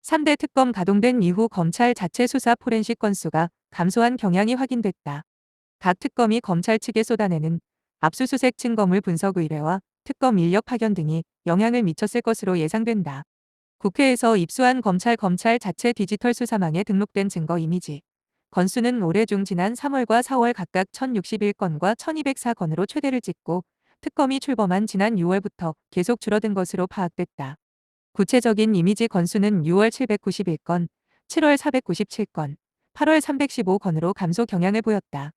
3대 특검 가동된 이후 검찰 자체 수사 포렌식 건수가 감소한 경향이 확인됐다. 각 특검이 검찰 측에 쏟아내는 압수수색 증거물 분석 의뢰와 특검 인력 파견 등이 영향을 미쳤을 것으로 예상된다. 국회에서 입수한 검찰 자체 디지털 수사망에 등록된 증거 이미지 건수는 올해 중 지난 3월과 4월 각각 1061건과 1204건으로 최대를 찍고 특검이 출범한 지난 6월부터 계속 줄어든 것으로 파악됐다. 구체적인 이미지 건수는 6월 791건, 7월 497건, 8월 315건으로 감소 경향을 보였다.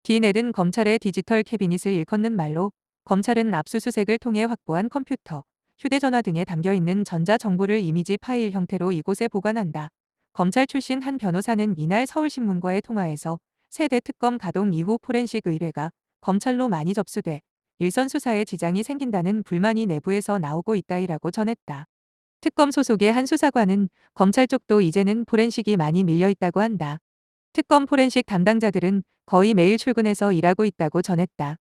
뒤내든 검찰의 디지털 캐비닛을 일컫는 말로 검찰은 압수수색을 통해 확보한 컴퓨터, 휴대전화 등에 담겨있는 전자정보를 이미지 파일 형태로 이곳에 보관한다. 검찰 출신 한 변호사는 이날 서울신문과의 통화에서 세대 특검 가동 이후 포렌식 의뢰가 검찰로 많이 접수돼 일선 수사에 지장이 생긴다는 불만이 내부에서 나오고 있다이라고 전했다. 특검 소속의 한 수사관은 검찰 쪽도 이제는 포렌식이 많이 밀려있다고 한다. 특검 포렌식 담당자들은 거의 매일 출근해서 일하고 있다고 전했다.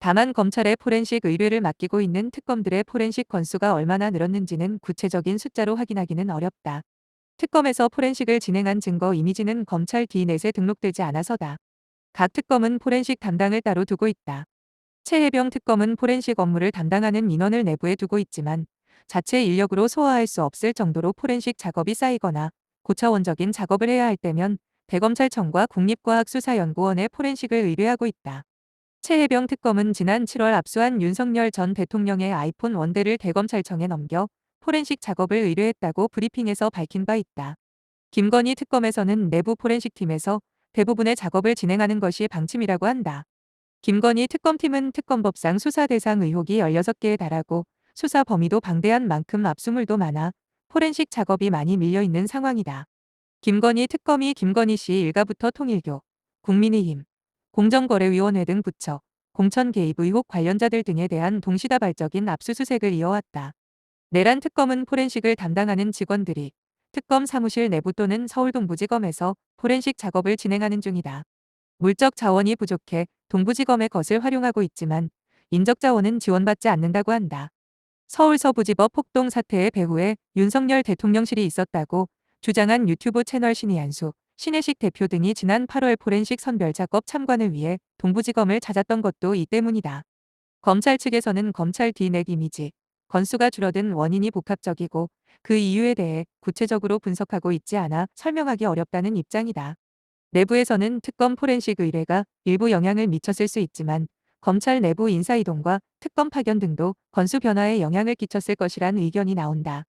다만 검찰의 포렌식 의뢰를 맡기고 있는 특검들의 포렌식 건수가 얼마나 늘었는지는 구체적인 숫자로 확인하기는 어렵다. 특검에서 포렌식을 진행한 증거 이미지는 검찰 디넷에 등록되지 않아서다. 각 특검은 포렌식 담당을 따로 두고 있다. 최혜병 특검은 포렌식 업무를 담당하는 인원을 내부에 두고 있지만 자체 인력으로 소화할 수 없을 정도로 포렌식 작업이 쌓이거나 고차원적인 작업을 해야 할 때면 대검찰청과 국립과학수사연구원에 포렌식을 의뢰하고 있다. 최혜병 특검은 지난 7월 압수한 윤석열 전 대통령의 아이폰 원대를 대검찰청에 넘겨 포렌식 작업을 의뢰했다고 브리핑에서 밝힌 바 있다. 김건희 특검에서는 내부 포렌식 팀에서 대부분의 작업을 진행하는 것이 방침이라고 한다. 김건희 특검팀은 특검법상 수사 대상 의혹이 16개에 달하고 수사 범위도 방대한 만큼 압수물도 많아 포렌식 작업이 많이 밀려있는 상황이다. 김건희 특검이 김건희 씨 일가부터 통일교, 국민의힘, 공정거래위원회 등 부처, 공천 개입 의혹 관련자들 등에 대한 동시다발적인 압수수색을 이어왔다. 내란 특검은 포렌식을 담당하는 직원들이 특검 사무실 내부 또는 서울동부지검에서 포렌식 작업을 진행하는 중이다. 물적 자원이 부족해 동부지검의 것을 활용하고 있지만 인적 자원은 지원받지 않는다고 한다. 서울 서부지법 폭동 사태의 배후에 윤석열 대통령실이 있었다고 주장한 유튜브 채널 신이한수, 신혜식 대표 등이 지난 8월 포렌식 선별 작업 참관을 위해 동부지검을 찾았던 것도 이 때문이다. 검찰 측에서는 검찰 디넷 이미지, 건수가 줄어든 원인이 복합적이고 그 이유에 대해 구체적으로 분석하고 있지 않아 설명하기 어렵다는 입장이다. 내부에서는 특검 포렌식 의뢰가 일부 영향을 미쳤을 수 있지만 검찰 내부 인사이동과 특검 파견 등도 건수 변화에 영향을 끼쳤을 것이란 의견이 나온다.